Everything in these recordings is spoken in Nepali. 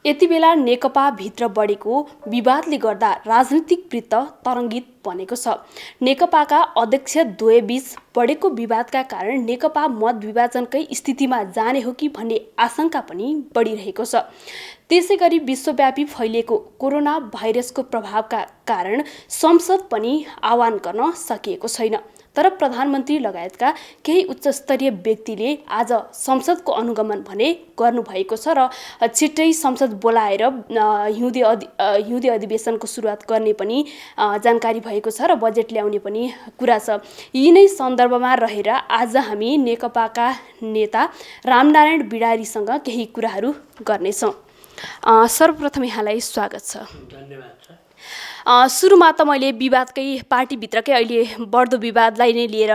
यति बेला नेकपा भित्र बढेको विवादले गर्दा राजनीतिक वृत्त तरङ्गित बनेको छ। नेकपाका अध्यक्ष द्वयबीच बढेको विवादका कारण नेकपा मत विभाजनकै स्थितिमा जाने हो कि भन्ने आशंका पनि बढिरहेको छ। त्यसैगरी विश्वव्यापी फैलिएको कोरोना भाइरसको प्रभावका कारण संसद पनि आह्वान गर्न सकिएको छैन। तर प्रधानमन्त्री लगायतका केही उच्चस्तरीय व्यक्तिले आज संसदको अनुगमन भने गर्नुभएको छ र छिट्टै संसद बोलाएर हिउँदे अधिवेशनको सुरुवात गर्ने पनि जानकारी भएको छ र बजेट ल्याउने पनि कुरा छ। यिनै सन्दर्भमा रहेर आज हामी नेकपाका नेता रामनारायण बिडारीसँग केही कुराहरू गर्नेछौँ। सर्वप्रथम यहाँलाई स्वागत छ। धन्यवाद छ। सुरुमा त मैले विवादकै पार्टीभित्रकै अहिले बढ्दो विवादलाई नै लिएर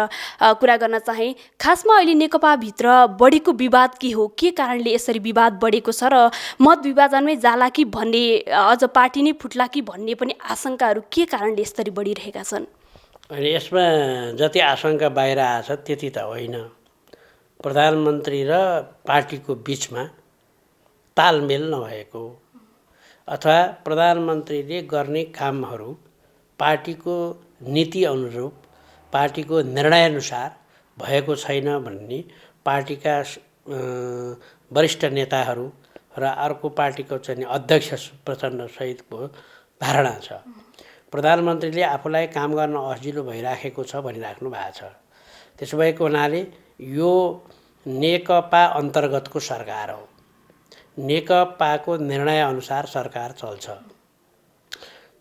कुरा गर्न चाहेँ। खासमा अहिले नेकपाभित्र बढेको विवाद के हो, के कारणले यसरी विवाद बढेको छ र मत विभाजनमै जाला कि भन्ने, अझ पार्टी नै फुट्ला कि भन्ने पनि आशंकाहरू के कारणले यसरी बढिरहेका छन्? अनि यसमा जति आशंका बाहिर आएछ त्यति त होइन। प्रधानमन्त्री र पार्टीको बिचमा तालमेल नभएको अथवा प्रधानमन्त्रीले गर्ने कामहरू पार्टीको नीति अनुरूप, पार्टीको निर्णयअनुसार भएको छैन भन्ने पार्टीका वरिष्ठ नेताहरू र अर्को पार्टीको चाहिँ अध्यक्ष प्रचण्ड सहितको धारणा छ। प्रधानमन्त्रीले आफूलाई काम गर्न असजिलो भइराखेको छ भनिराख्नु भएको छ। त्यसो भएको हुनाले यो नेकपा अन्तर्गतको सरकार हो। नेकपाको निर्णयअनुसार सरकार चल्छ।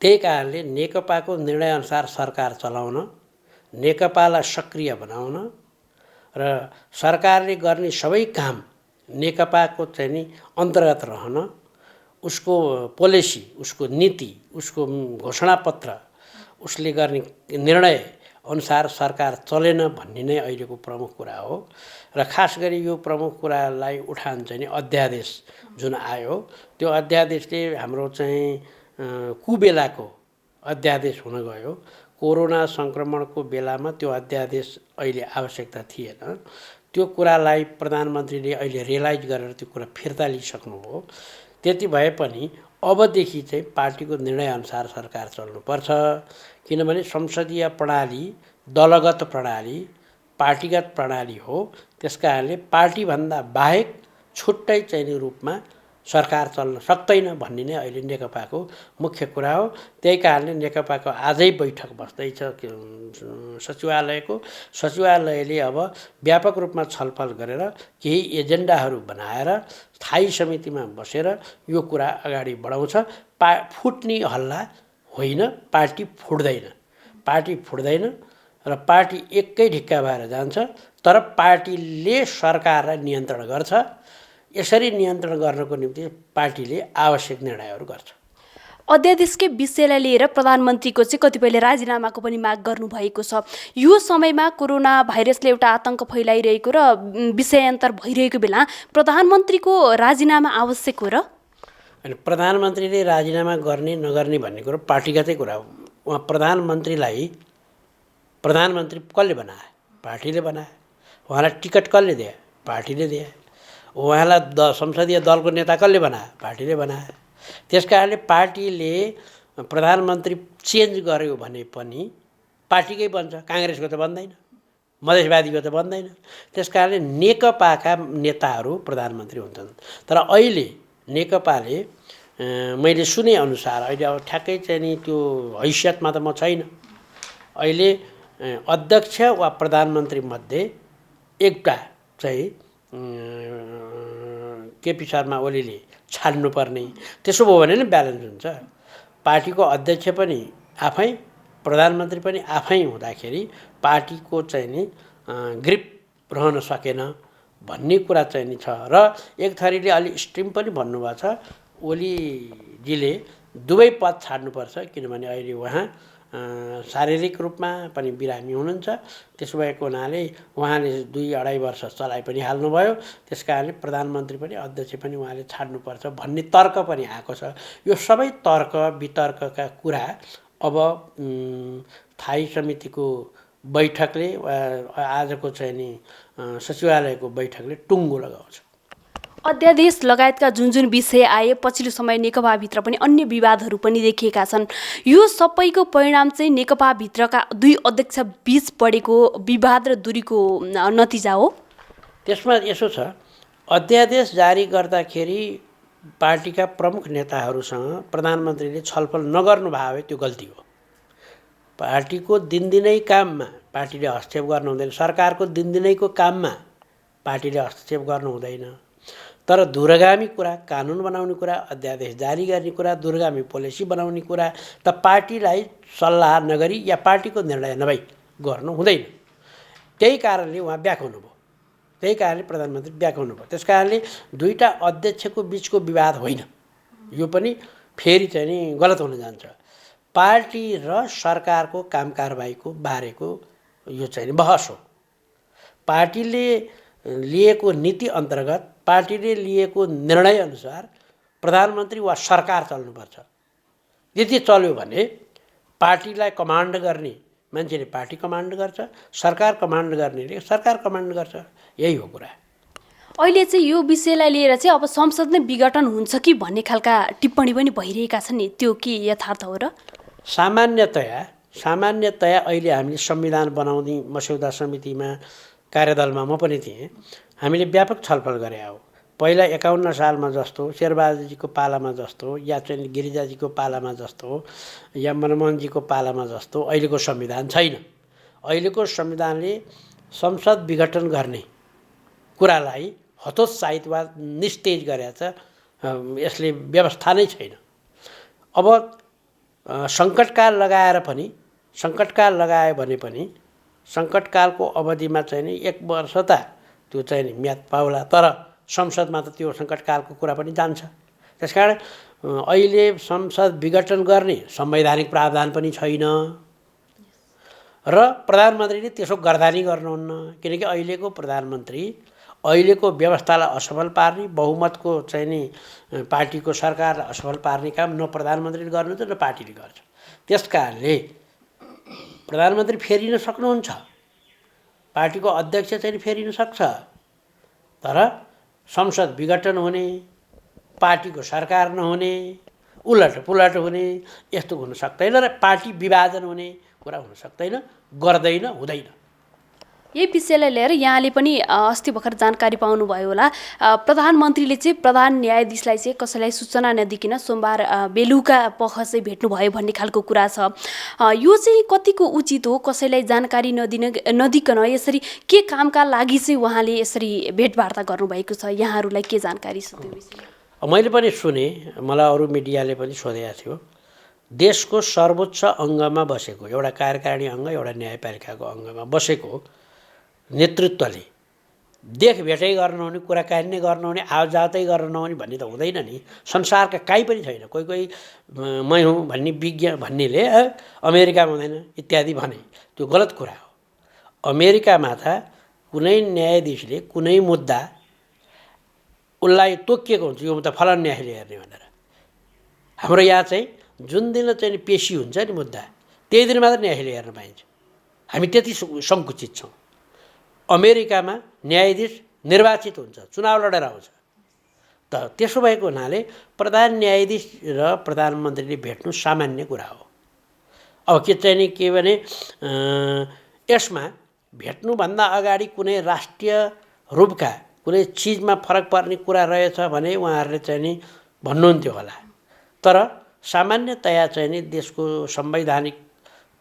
त्यही कारणले नेकपाको निर्णयअनुसार सरकार चलाउन, नेकपालाई सक्रिय बनाउन र सरकारले गर्ने सबै काम नेकपाको चाहिँ नि अन्तर्गत रहन, उसको पोलिसी, उसको नीति, उसको घोषणापत्र, उसले गर्ने निर्णय अनुसार सरकार चलेन भन्ने नै अहिलेको प्रमुख कुरा हो। र खास गरी यो प्रमुख कुरालाई उठान चाहिँ अध्यादेश जुन आयो, त्यो अध्यादेशले हाम्रो चाहिँ कुबेलाको अध्यादेश हुन गयो। कोरोना सङ्क्रमणको बेलामा त्यो अध्यादेश अहिले आवश्यकता थिएन। त्यो कुरालाई प्रधानमन्त्रीले अहिले रियलाइज गरेर त्यो कुरा फिर्ता लिइसक्नुभयो। त्यति भए पनि अबदेखि चाहिँ पार्टीको निर्णयअनुसार सरकार चल्नुपर्छ। किनभने संसदीय प्रणाली दलगत प्रणाली, पार्टीगत प्रणाली हो। त्यसकारणले पार्टीभन्दा बाहेक छुट्टै चाहिँ रूपमा सरकार चल्न सक्दैन भन्ने नै अहिले नेकपाको मुख्य कुरा हो। त्यही कारणले नेकपाको आजै बैठक बस्दैछ सचिवालयको। सचिवालयले अब व्यापक रूपमा छलफल गरेर केही एजेन्डाहरू बनाएर स्थायी समितिमा बसेर यो कुरा अगाडि बढाउँछ। फुट्ने हल्ला होइन, पार्टी फुट्दैन। पार्टी फुट्दैन र पार्टी एकै ढिक्का भएर जान्छ। तर पार्टीले सरकारलाई नियन्त्रण गर्छ। यसरी नियन्त्रण गर्नको निम्ति पार्टीले आवश्यक निर्णयहरू गर्छ। अध्यादेशकै विषयलाई लिएर प्रधानमन्त्रीको चाहिँ कतिपयले राजीनामाको पनि माग गर्नुभएको छ। यो समयमा कोरोना भाइरसले एउटा आतंक फैलाइरहेको र विषयान्तर भइरहेको बेला प्रधानमन्त्रीको राजीनामा आवश्यक हो र? अनि प्रधानमन्त्रीले राजीनामा गर्ने नगर्ने भन्ने कुरो पार्टीगतै कुरा हो। उहाँ प्रधानमन्त्री कसले बनाए? पार्टीले बनाए। उहाँलाई टिकट कसले दिए? पार्टीले दिए। उहाँलाई संसदीय दलको नेता कसले बनाए? पार्टीले बनाए। त्यसकारणले पार्टीले प्रधानमन्त्री चेन्ज गर्यो भने पनि पार्टीकै बन्छ, काङ्ग्रेसको त बन्दैन, मधेसवादीको त बन्दैन। त्यसकारणले नेकपाका नेताहरू प्रधानमन्त्री हुन्छन्। तर अहिले नेकपाले मैले सुनेअनुसार अहिले अब ठ्याक्कै चाहिँ नि त्यो हैसियतमा त म छैन। अहिले अध्यक्ष वा प्रधानमन्त्री मध्ये एउटा चाहिँ केपी शर्मा ओलीले छाड्नुपर्ने। त्यसो भयो भने नै ब्यालेन्स हुन्छ। पार्टीको अध्यक्ष पनि आफै, प्रधानमन्त्री पनि आफै हुँदाखेरि पार्टीको चाहिँ नि ग्रिप रहन सकेन भन्ने कुरा चाहिँ नि छ। र एक थरीले अलि स्ट्रिम पनि भन्नुभएको छ। ओलीजीले दुवै पद छाड्नुपर्छ। किनभने अहिले उहाँ शारीरिक रूपमा पनि बिरामी हुनुहुन्छ। त्यसो भएको हुनाले उहाँले 2-2.5 वर्ष चलाइ पनि हाल्नुभयो। त्यसकारणले प्रधानमन्त्री पनि अध्यक्ष पनि उहाँले छाड्नुपर्छ भन्ने तर्क पनि आएको छ। यो सबै तर्क वितर्कका कुरा अब स्थायी समितिको बैठकले आजको चाहिँ नि सचिवालयको बैठकले टुङ्गो लगाउँछ। अध्यादेश लगायतका जुन विषय आए पछिल्लो समय नेकपाभित्र पनि अन्य विवादहरू पनि देखिएका छन्। यो सबैको परिणाम चाहिँ नेकपाभित्रका दुई अध्यक्ष बीच बढेको विवाद र दूरीको नतिजा हो। त्यसमा यसो छ, अध्यादेश जारी गर्दाखेरि पार्टीका प्रमुख नेताहरूसँग प्रधानमन्त्रीले छलफल नगर्नु भयो भए त्यो गल्ती हो। पार्टीको दिनदिनै काममा पार्टीले हस्तक्षेप गर्नु हुँदैन, सरकारको दिनदिनैको काममा पार्टीले हस्तक्षेप गर्नु हुँदैन। तर दूरगामी कुरा, कानुन बनाउने कुरा, अध्यादेश जारी गर्ने कुरा, दूरगामी पोलिसी बनाउने कुरा त पार्टीलाई सल्लाह नगरी या पार्टीको निर्णय नभई गर्नु हुँदैन। त्यही कारणले उहाँ ब्याक हुनुभयो, त्यही कारणले प्रधानमन्त्री ब्याक हुनुभयो। त्यस कारणले दुईटा अध्यक्षको बिचको विवाद होइन, यो पनि फेरि चाहिँ नि गलत हुन जान्छ। पार्टी र सरकारको काम कारबाहीको बारेको यो चाहिँ बहस हो। पार्टीले लिएको नीति अन्तर्गत, पार्टीले लिएको निर्णय अनुसार प्रधानमन्त्री वा सरकार चल्नुपर्छ। यदि चल्यो भने पार्टीलाई कमान्ड गर्ने मान्छेले पार्टी कमान्ड गर्छ, सरकार कमान्ड गर्नेले सरकार कमान्ड गर्छ। यही हो कुरा। अहिले चाहिँ यो विषयलाई लिएर चाहिँ अब संसद नै विघटन हुन्छ कि भन्ने खालका टिप्पणी पनि भइरहेका छन् नि, त्यो के यथार्थ हो र? सामान्यतया अहिले हामीले संविधान बनाउने मस्यौदा समितिमा, कार्यदलमा म पनि थिएँ, हामीले व्यापक छलफल गरे हो। पहिला 51 सालमा जस्तो, शेरबहादुरजीको पालामा जस्तो, या चाहिँ गिरिजाजीको पालामा जस्तो, या मनमोहनजीको पालामा जस्तो अहिलेको संविधान छैन। अहिलेको संविधानले संसद विघटन गर्ने कुरालाई हतोत्साहित वा निस्तेज गरेछ। यसले व्यवस्था नै छैन। अब सङ्कटकाल लगाएर पनि, सङ्कटकाल लगायो भने पनि सङ्कटकालको अवधिमा चाहिँ नि 1 वर्ष त त्यो चाहिँ नि म्याद पाउला, तर संसदमा त त्यो सङ्कटकालको कुरा पनि जान्छ। त्यसकारण अहिले संसद विघटन गर्ने संवैधानिक प्रावधान पनि छैन र प्रधानमन्त्रीले त्यसो गर्दा नि गर्नुहुन्न। किनकि अहिलेको प्रधानमन्त्री अहिलेको व्यवस्थालाई असफल पार्ने, बहुमतको चाहिँ नि पार्टीको सरकारलाई असफल पार्ने काम न प्रधानमन्त्रीले गर्नुहुन्छ न पार्टीले गर्छ। त्यस कारणले प्रधानमन्त्री फेरिन सक्नुहुन्छ, पार्टीको अध्यक्ष चाहिँ फेरिन सक्छ, तर संसद विघटन हुने, पार्टीको सरकार नहुने, उलट पुलट हुने यस्तो हुन सक्दैन र पार्टी विभाजन हुने कुरा हुन सक्दैन, गर्दैन, हुँदैन। यही विषयलाई लिएर यहाँले पनि अस्ति भर्खर जानकारी पाउनुभयो होला। प्रधानमन्त्रीले चाहिँ प्रधान न्यायाधीशलाई चाहिँ कसैलाई सूचना नदिकन सोमबार बेलुका पख चाहिँ भेट्नुभयो भन्ने खालको कुरा छ। यो चाहिँ कतिको उचित हो? कसैलाई जानकारी नदिकन यसरी के कामका लागि चाहिँ उहाँले यसरी भेटवार्ता गर्नुभएको छ? यहाँहरूलाई के जानकारी छ त्यो विषयमा? मैले पनि सुने, मलाई अरू मिडियाले पनि सोधेको थियो। देशको सर्वोच्च अङ्गमा बसेको एउटा कार्यकारिणी अङ्ग, एउटा न्यायपालिकाको अङ्गमा बसेको नेतृत्वले देखभेटै गर्नुहुने, कुराकानी नै गर्नुहुने, आवजावतै गर्न नहुने भन्ने त हुँदैन नि। संसारका काहीँ पनि छैन। कोही कोही मै हुँ भन्ने विज्ञ भन्नेले अमेरिकामा हुँदैन इत्यादि भने त्यो गलत कुरा हो। अमेरिकामा त कुनै न्यायाधीशले कुनै मुद्दा उसलाई तोकिएको हुन्छ, यो त फलान न्यायाधीशले हेर्ने भनेर। हाम्रो यहाँ चाहिँ जुन दिन चाहिँ पेशी हुन्छ नि मुद्दा, त्यही दिन मात्र न्यायाधीशले हेर्न पाइन्छ। हामी त्यति सङ्कुचित छौँ। अमेरिकामा न्यायाधीश निर्वाचित हुन्छ, चुनाव लडेर आउँछ। त त्यसो भएको हुनाले प्रधान न्यायाधीश र प्रधानमन्त्रीले भेट्नु सामान्य कुरा हो। अब के चाहिँ नि के भने यसमा भेट्नुभन्दा अगाडि कुनै राष्ट्रिय रूपका कुनै चिजमा फरक पर्ने कुरा रहेछ भने उहाँहरूले चाहिँ नि भन्नुहुन्थ्यो होला। तर सामान्यतया चाहिँ नि देशको संवैधानिक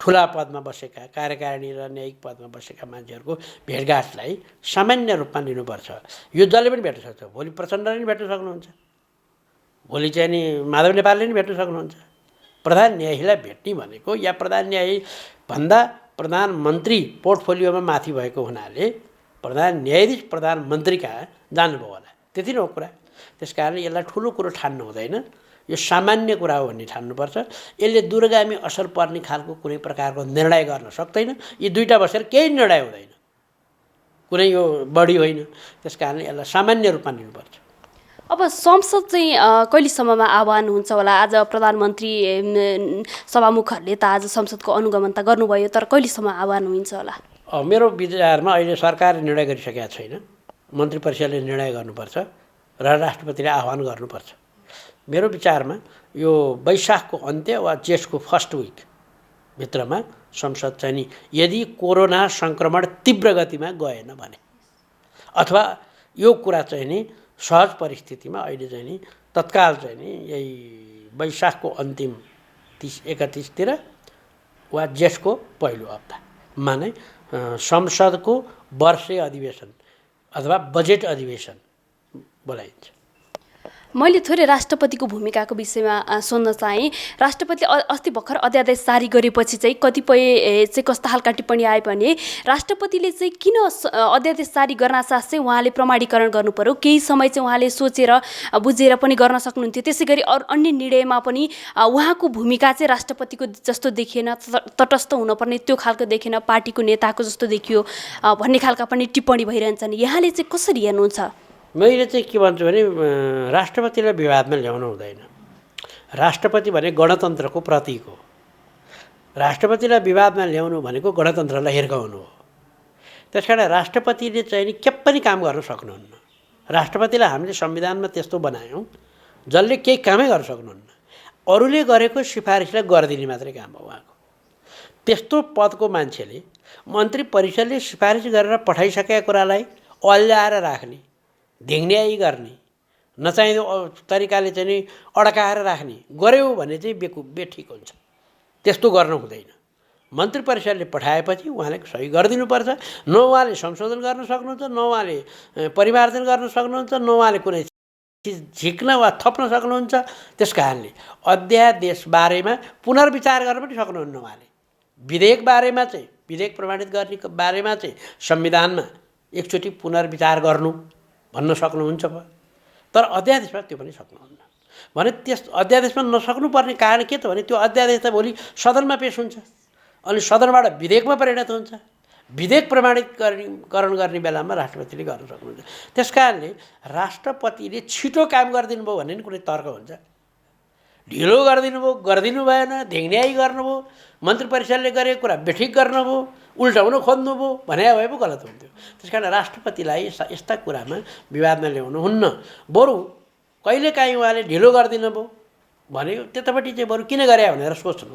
ठुला पदमा बसेका, कार्यकारिणी र न्यायिक पदमा बसेका मान्छेहरूको भेटघाटलाई सामान्य रूपमा लिनुपर्छ। यो जसले पनि भेट्न सक्छ। भोलि प्रचण्डले पनि भेट्न सक्नुहुन्छ, भोलि चाहिँ नि माधव नेपालले पनि भेट्न सक्नुहुन्छ। प्रधान न्यायाधीशलाई भेट्ने भनेको या प्रधान न्यायाधीश भन्दा प्रधानमन्त्री पोर्टफोलियोमा माथि भएको हुनाले प्रधान न्यायाधीश प्रधानमन्त्री कहाँ जानुभयो होला, त्यति नै हो कुरा। त्यस कारणले यसलाई ठुलो कुरो ठान्नु हुँदैन, यो सामान्य कुरा हो भन्ने ठान्नुपर्छ। यसले दूरगामी असर पर्ने खालको कुनै प्रकारको निर्णय गर्न सक्दैन। यी दुईटा बसेर केही निर्णय हुँदैन, कुनै यो बढी होइन। त्यस कारणले यसलाई सामान्य रूपमा लिनुपर्छ। अब संसद चाहिँ कहिलेसम्ममा आह्वान हुन्छ होला? आज प्रधानमन्त्री सभामुखहरूले त आज संसदको अनुगमन त गर्नुभयो, तर कहिलेसम्म आह्वान हुन्छ होला? मेरो विचारमा अहिले सरकारले निर्णय गरिसकेका छैन, मन्त्री परिषदले निर्णय गर्नुपर्छ र राष्ट्रपतिले आह्वान गर्नुपर्छ। मेरो विचारमा यो वैशाखको अन्त्य वा जेठको फर्स्ट विक भित्रमा संसद चाहिँ नि यदि कोरोना सङ्क्रमण तीव्र गतिमा गएन भने अथवा यो कुरा चाहिँ नि सहज परिस्थितिमा अहिले चाहिँ नि तत्काल चाहिँ नि यही वैशाखको अन्तिम 31तिर वा जेठको पहिलो हप्तामा नै संसदको वर्षीय अधिवेशन अथवा बजेट अधिवेशन बोलाइन्छ। मैले थोरै राष्ट्रपतिको भूमिकाको विषयमा सोध्न चाहेँ। राष्ट्रपतिले अस्ति भर्खर अध्यादेश जारी गरेपछि चाहिँ कतिपय चाहिँ कस्ता खालका टिप्पणी आए भने राष्ट्रपतिले चाहिँ किन अध्यादेश जारी गर्न साथ चाहिँ उहाँले प्रमाणीकरण गर्नु पर्यो, केही समय चाहिँ उहाँले सोचेर बुझेर पनि गर्न सक्नुहुन्थ्यो। त्यसै गरी अन्य निर्णयमा पनि उहाँको भूमिका चाहिँ राष्ट्रपतिको जस्तो देखिएन, तटस्थ हुनुपर्ने त्यो खालको देखिएन, पार्टीको नेताको जस्तो देखियो भन्ने खालका पनि टिप्पणी भइरहन्छन्। यहाँले चाहिँ कसरी हेर्नुहुन्छ? मैले चाहिँ के भन्छु भने राष्ट्रपतिलाई विवादमा ल्याउनु हुँदैन। राष्ट्रपति भने गणतन्त्रको प्रतीक हो। राष्ट्रपतिलाई विवादमा ल्याउनु भनेको गणतन्त्रलाई हिर्काउनु हो। त्यसकारण राष्ट्रपतिले चाहिँ नि के पनि काम गर्न सक्नुहुन्न। राष्ट्रपतिलाई हामीले संविधानमा त्यस्तो बनायौँ जसले केही कामै गर्न सक्नुहुन्न। अरूले गरेको सिफारिसलाई गरिदिने मात्रै काम हो उहाँको। त्यस्तो पदको मान्छेले मन्त्री परिषदले सिफारिस गरेर पठाइसकेका कुरालाई अल्झाएर राख्ने, ढिङ्ग्याई गर्ने, नचाहिँदो तरिकाले चाहिँ नि अड्काएर राख्ने गर्यो भने चाहिँ बेठिक हुन्छ। त्यस्तो गर्न हुँदैन। मन्त्री परिषदले पठाएपछि उहाँले सही गरिदिनुपर्छ। न उहाँले संशोधन गर्न सक्नुहुन्छ, न उहाँले परिमार्जन गर्न सक्नुहुन्छ, न उहाँले कुनै चिज झिक्न वा थप्न सक्नुहुन्छ। त्यस कारणले अध्यादेश बारेमा पुनर्विचार गर्न पनि सक्नुहुन्न। उहाँले विधेयक बारेमा चाहिँ विधेयक प्रमाणित गर्ने बारेमा चाहिँ संविधानमा एकचोटि पुनर्विचार गर्नु भन्न सक्नुहुन्छ तर अध्यादेशमा त्यो पनि सक्नुहुन्न। भने त्यस अध्यादेशमा नसक्नुपर्ने कारण के त भने त्यो अध्यादेश त भोलि सदनमा पेश हुन्छ अनि सदनबाट विधेयकमा परिणत हुन्छ। विधेयक प्रमाणीकरण गर्ने बेलामा राष्ट्रपतिले गर्न सक्नुहुन्छ। त्यस कारणले राष्ट्रपतिले छिटो काम गरिदिनु भयो भन्ने कुनै तर्क हुन्छ? ढिलो गरिदिनु भएन, ढिङ्ग्याई गर्नुभयो, मन्त्री परिषदले गरेको कुरा बेठिक गर्नुभयो, उल्टाउन खोज्नुभयो भने भए पो गलत हुन्थ्यो। त्यस कारण राष्ट्रपतिलाई यस्ता कुरामा विवादमा ल्याउनु हुन्न। बरु कहिलेकाहीँ उहाँले ढिलो गरिदिनु भयो भने त्यतापट्टि चाहिँ बरु किन गरे भनेर सोच्नु,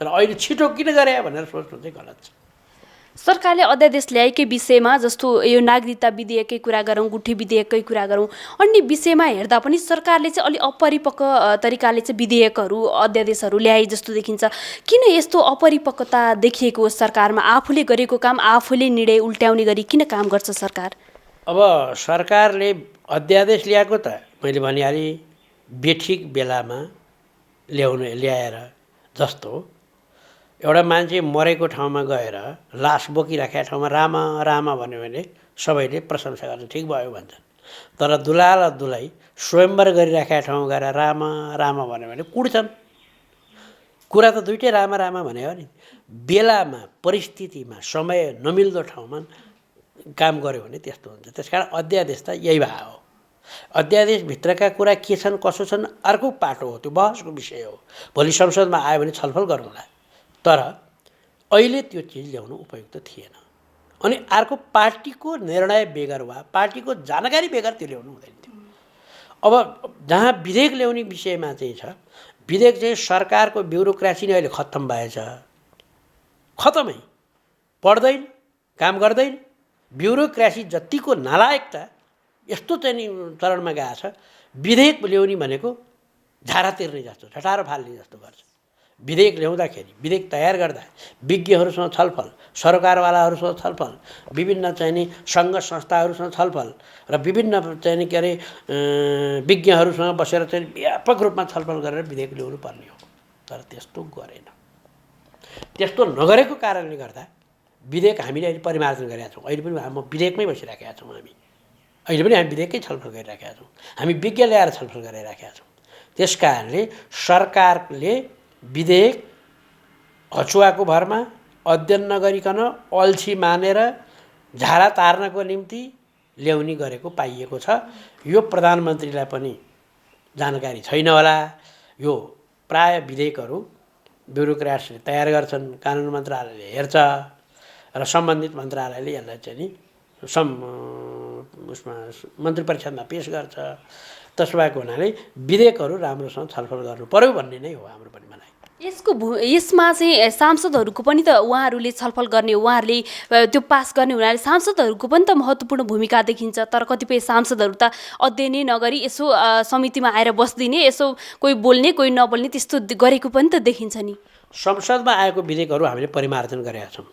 तर अहिले छिटो किन गरे भनेर सोच्नु चाहिँ गलत छ। सरकारले अध्यादेश ल्याएकै विषयमा जस्तो यो नागरिकता विधेयककै कुरा गरौँ, गुठी विधेयककै कुरा गरौँ, अन्य विषयमा हेर्दा पनि सरकारले चाहिँ अलि अपरिपक्व तरिकाले चाहिँ विधेयकहरू अध्यादेशहरू ल्याए जस्तो देखिन्छ। किन यस्तो अपरिपक्वता देखिएको हो सरकारमा? आफूले गरेको काम आफूले निर्णय उल्ट्याउने गरी किन काम गर्छ सरकार? अब सरकारले अध्यादेश ल्याएको त मैले भनिहालेँ बेठिक बेलामा ल्याएर जस्तो एउटा मान्छे मरेको ठाउँमा गएर लास बोकिराखेका ठाउँमा रामा रामा भन्यो भने सबैले प्रशंसा गर्छ, ठिक भयो भन्छन्। तर दुला र दुलाई स्वयम्वर गरिराखेका ठाउँमा गएर रामा रामा भन्यो भने कुट्छन्। कुरा त दुइटै रामा रामा भने हो नि। बेलामा परिस्थितिमा समय नमिल्दो ठाउँमा काम गर्यो भने त्यस्तो हुन्छ। त्यस कारण अध्यादेश त यही भए हो। अध्यादेशभित्रका कुरा के छन् कसो छन् अर्को पाटो हो, त्यो बहसको विषय हो। भोलि संसदमा आयो भने छलफल गरौँला। तर अहिले त्यो चिज ल्याउनु उपयुक्त थिएन। अनि अर्को पार्टीको निर्णय बेगर वा पार्टीको जानकारी बेगर त्यो ल्याउनु हुँदैन थियो। अब जहाँ विधेयक ल्याउने विषयमा चाहिँ छ, विधेयक चाहिँ सरकारको ब्युरोक्रेसी नै अहिले खत्तम भएछ। खत्तमै, पढ्दैन, काम गर्दैन। ब्युरोक्रेसी जतिको नालायकता यस्तो चाहिँ नि चरणमा गएको छ, विधेयक ल्याउने भनेको झारा तिर्ने जस्तो, झटारो फाल्ने जस्तो गर्छ। विधेयक ल्याउँदाखेरि विधेयक तयार गर्दा विज्ञहरूसँग छलफल, सरकारवालाहरूसँग छलफल, विभिन्न चाहिँ नि सङ्घ संस्थाहरूसँग छलफल र विभिन्न चाहिँ नि के अरे विज्ञहरूसँग बसेर चाहिँ व्यापक रूपमा छलफल गरेर विधेयक ल्याउनु पर्ने हो। तर त्यस्तो गरेन। त्यस्तो नगरेको कारणले गर्दा विधेयक हामीले अहिले परिमार्जन गरेका छौँ। अहिले पनि म विधेयकमै बसिराखेका छौँ। अहिले पनि हामी विधेयकै छलफल गरिराखेका छौँ। हामी विज्ञ ल्याएर छलफल गरिराखेका छौँ। त्यस कारणले सरकारले विधेयक हचुवाको भरमा अध्ययन नगरिकन अल्छी मानेर झारा तार्नको निम्ति ल्याउने गरेको पाइएको छ। यो प्रधानमन्त्रीलाई पनि जानकारी छैन होला। यो प्राय विधेयकहरू ब्युरोक्रेटले तयार गर्छन्, कानुन मन्त्रालयले हेर्छ र सम्बन्धित मन्त्रालयले यसलाई चाहिँ नि उसमा मन्त्री परिषदमा पेश गर्छ। त्यसो भएको हुनाले विधेयकहरू राम्रोसँग छलफल गर्नु पर्यो भन्ने नै हो हाम्रो पनि भनाइ। यसमा चाहिँ सांसदहरूको पनि त उहाँहरूले छलफल गर्ने, उहाँहरूले त्यो पास गर्ने हुनाले सांसदहरूको पनि त महत्त्वपूर्ण भूमिका देखिन्छ। तर कतिपय सांसदहरू त अध्ययनै नगरी यसो समितिमा आएर बस्दिने, यसो कोही बोल्ने कोही नबोल्ने त्यस्तो गरेको पनि त देखिन्छ नि। संसदमा आएको विधेयकहरू हामीले परिमार्जन गरेका छौँ।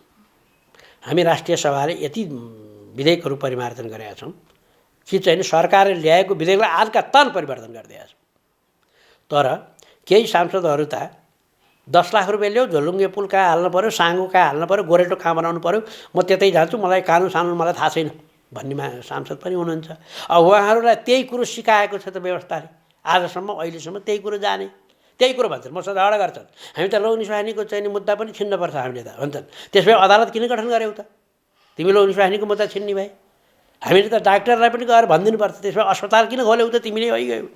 हामी राष्ट्रिय सभाले यति विधेयकहरू परिमार्जन गरेका छौँ कि चाहिँ सरकारले ल्याएको विधेयकलाई आजका तान परिवर्तन गरिदिएका छौँ। तर केही सांसदहरू त 10 लाख रुपियाँ ल्याऊ, झोलुङ्गे पुल कहाँ हाल्नु पऱ्यो, साङ्गो कहाँ हाल्नु पऱ्यो, गोरेटो कहाँ बनाउनु पऱ्यो, म त्यतै जान्छु, मलाई कानुन सानुन मलाई थाहा छैन भन्ने सांसद पनि हुनुहुन्छ। अब उहाँहरूलाई त्यही कुरो सिकाएको छ त व्यवस्थाले, आजसम्म अहिलेसम्म त्यही कुरो जाने, त्यही कुरो भन्छन्। मसँग झगडा गर्छन्, हामी त लोग्ने सुहानीको चाहिँ मुद्दा पनि छिन्नुपर्छ हामीले त भन्छन्। त्यसो भए अदालत किन गठन गर्यौ त? तिमी लोग्ने सुहानीको मुद्दा छिन्ने भए हामीले त डाक्टरलाई पनि गएर भनिदिनु पर्छ। त्यसो भए अस्पताल किन खोल्यौ त तिमीले भइगयौ।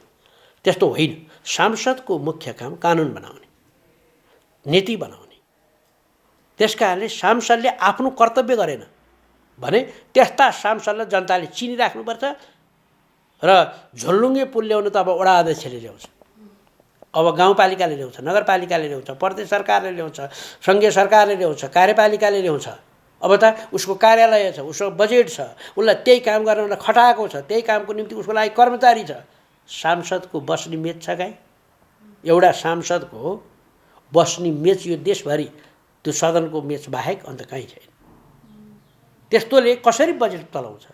त्यस्तो होइन। सांसदको मुख्य काम कानुन बनाउने, नीति बनाउने। त्यसकारणले सांसदले आफ्नो कर्तव्य गरेन भने त्यस्ता सांसदलाई जनताले चिनिराख्नुपर्छ। र झोलुङ्गे पुल ल्याउनु त अब वडा अध्यक्षले ल्याउँछ, अब गाउँपालिकाले ल्याउँछ, नगरपालिकाले ल्याउँछ, प्रदेश सरकारले ल्याउँछ, सङ्घीय सरकारले ल्याउँछ, कार्यपालिकाले ल्याउँछ। अब त उसको कार्यालय छ, उसको बजेट छ, उसलाई त्यही काम गर्नलाई खटाएको छ, त्यही कामको निम्ति उसको लागि कर्मचारी छ। सांसदको बस्ने मेच छ काहीँ? एउटा सांसदको बस्ने मेच यो देशभरि त्यो सदनको मेच बाहेक अन्त कहीँ छैन। त्यस्तोले कसरी बजेट चलाउँछ?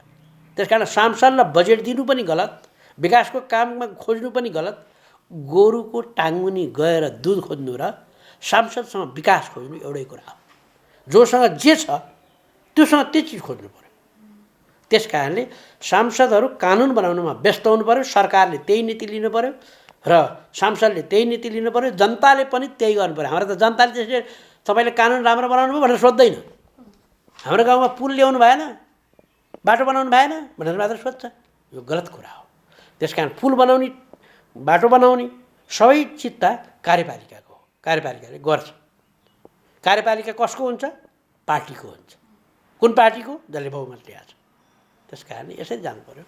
त्यसकारण सांसदलाई बजेट दिनु पनि गलत, विकासको काममा खोज्नु पनि गलत। गोरुको टाङमुनि गएर दुध खोज्नु र सांसदसँग विकास खोज्नु एउटै कुरा हो। जोसँग जे छ त्योसँग त्यो चिज खोज्नु पर्यो। त्यस कारणले सांसदहरू कानुन बनाउनुमा व्यस्त हुनु पर्यो। सरकारले त्यही नीति लिनु पर्यो र सांसदले त्यही नीति लिनु पर्यो। जनताले पनि त्यही गर्नु पर्यो। हाम्रो त जनताले त्यसले तपाईँले कानुन राम्रो बनाउनु भयो भनेर सोध्दैन। हाम्रो गाउँमा पुल ल्याउनु भएन, बाटो बनाउनु भएन भनेर मात्र सोध्छ। यो गलत कुरा हो। त्यस कारण पुल बनाउने, बाटो बनाउने सबै चित्त कार्यपालिकाको हो। कार्यपालिकाले गर्छ। कार्यपालिका कसको हुन्छ? पार्टीको हुन्छ। कुन पार्टीको? जसले बहुमत ल्याएको छ। त्यस कारणले यसरी जानु पर्यो।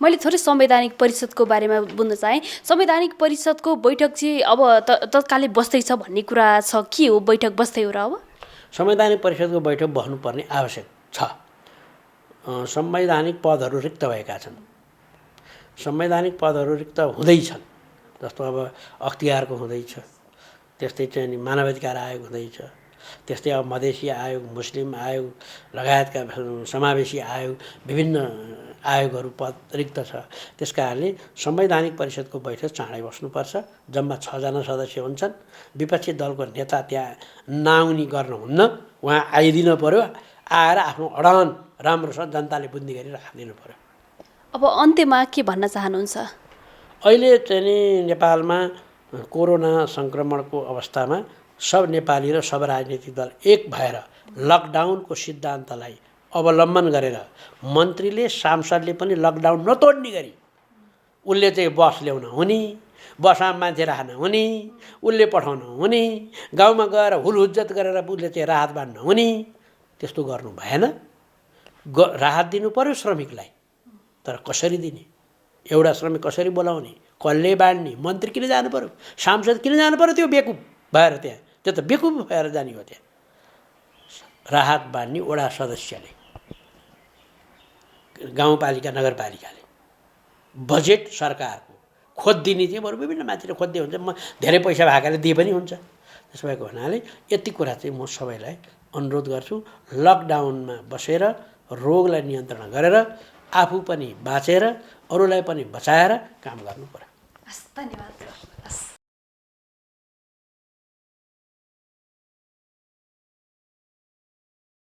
मैले थोरै संवैधानिक परिषदको बारेमा बुझ्न चाहेँ। संवैधानिक परिषदको बैठक चाहिँ अब तत्कालै बस्दैछ भन्ने कुरा छ, के हो? बैठक बस्दै हो र अब? संवैधानिक परिषदको बैठक बस्नुपर्ने आवश्यक छ। संवैधानिक पदहरू रिक्त भएका छन्। संवैधानिक पदहरू रिक्त हुँदैछन्। जस्तो अब अख्तियारको हुँदैछ, त्यस्तै चाहिँ मानवाधिकार आयोग हुँदैछ, त्यस्तै अब मधेसी आयोग, मुस्लिम आयोग लगायतका समावेशी आयोग, विभिन्न आयोगहरू पद रिक्त छ। त्यस कारणले संवैधानिक परिषदको बैठक चाँडै बस्नुपर्छ। जम्मा 6 जना सदस्य हुन्छन्। विपक्षी दलको नेता त्यहाँ नाउनी गर्नुहुन्न, उहाँ आइदिनु पर्यो। आएर आफ्नो अडान राम्रोसँग जनताले बुझ्ने गरी राखिदिनु पर्यो। अब अन्त्यमा के भन्न चाहनुहुन्छ? अहिले चाहिँ नि नेपालमा कोरोना सङ्क्रमणको अवस्थामा सब नेपाली र सब राजनीतिक दल एक भएर लकडाउनको सिद्धान्तलाई अवलम्बन गरेर मन्त्रीले सांसदले पनि लकडाउन नतोड्ने गरी उसले चाहिँ बस ल्याउन हुने, बसमा मान्छे राख्न हुने, उसले पठाउन हुने, गाउँमा गएर हुलहुज्जत गरेर उसले चाहिँ राहत बाँड्न हुने, त्यस्तो गर्नु भएन। राहत दिनु पर्यो श्रमिकलाई, तर कसरी दिने? एउटा श्रमिक कसरी बोलाउने? कसले बाँड्ने? मन्त्री किन जानु पर्यो? सांसद किन जानु पर्यो? त्यो बेकुफ भएर त्यहाँ, त्यो त बेकुफ भएर जाने हो। त्यहाँ राहत बाँड्ने वडा सदस्यले, गाउँपालिका नगरपालिकाले, बजेट सरकारको खोजिदिने चाहिँ बरु विभिन्न मान्छेले खोज्दै हुन्छ। म धेरै पैसा भएकाले दिए पनि हुन्छ। त्यसो भएको हुनाले यति कुरा चाहिँ म सबैलाई अनुरोध गर्छु, लकडाउनमा बसेर रोगलाई नियन्त्रण गरेर आफू पनि बाँचेर अरूलाई पनि बचाएर काम गर्नु पर्यो। धन्यवाद।